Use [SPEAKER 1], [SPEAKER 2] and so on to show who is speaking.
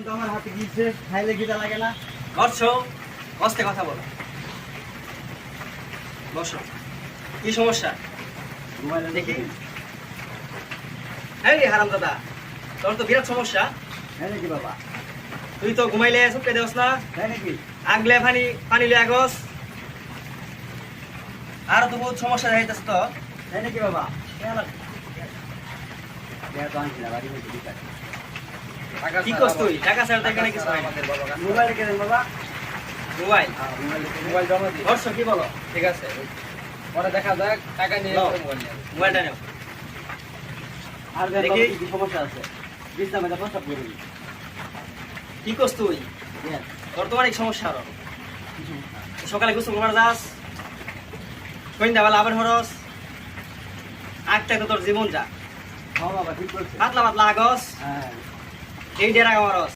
[SPEAKER 1] তো আমার হাতে গিয়েছে, খাইলে খিদা লাগে না।
[SPEAKER 2] বসো, বসতে কথা বলো। বসো। কি সমস্যা?
[SPEAKER 1] মোবাইলে
[SPEAKER 2] দেখি। হ্যাঁ রে হারাম দাদা, তোর তো বিরাট সমস্যা।
[SPEAKER 1] হ্যাঁ নাকি বাবা?
[SPEAKER 2] তুই তো ঘুমাইলে সুপকে দেওস না,
[SPEAKER 1] হ্যাঁ নাকি?
[SPEAKER 2] আগলে পানি পানি লিয়ে আগস। আর তো বহুত সমস্যা দেখাইতেছ তো।
[SPEAKER 1] হ্যাঁ নাকি বাবা? তো আনছি না, বাড়ি বলতে ঠিক আছে।
[SPEAKER 2] কি করছ তুই? টাকা ছাড়া তো এখানে কিছু হয় না।
[SPEAKER 1] মোবাইলে কেনেন বাবা?
[SPEAKER 2] মোবাইল।
[SPEAKER 1] মোবাইলে কেনেন।
[SPEAKER 3] মোবাইল জমা দিই।
[SPEAKER 2] বসো, কি বলো?
[SPEAKER 3] ঠিক আছে, পরে দেখা যাক, টাকা নিয়ে
[SPEAKER 2] নাও।
[SPEAKER 3] পরে মোবাইল নিয়ে আসবো।
[SPEAKER 2] মোবাইলটা নাও।
[SPEAKER 1] আর দেখ
[SPEAKER 2] দেখি।
[SPEAKER 1] বাবা, কি কি সমস্যা আছে? বিশ্রামে এটা প্রস্তাব করবি।
[SPEAKER 2] কি করছ তুই?
[SPEAKER 1] হ্যাঁ,
[SPEAKER 2] তোর তো অনেক সমস্যা আরো।
[SPEAKER 1] কি সমস্যা?
[SPEAKER 2] সকালে গোসল করবার যাস, সন্ধ্যাবেলা আবার হরস, আগটাই তো তোর জীবন যা।
[SPEAKER 1] হ্যাঁ বাবা, ঠিক বলছে।
[SPEAKER 2] পাতলা পাতলা আগস,
[SPEAKER 1] হ্যাঁ।
[SPEAKER 2] এই ডেরা আমারস।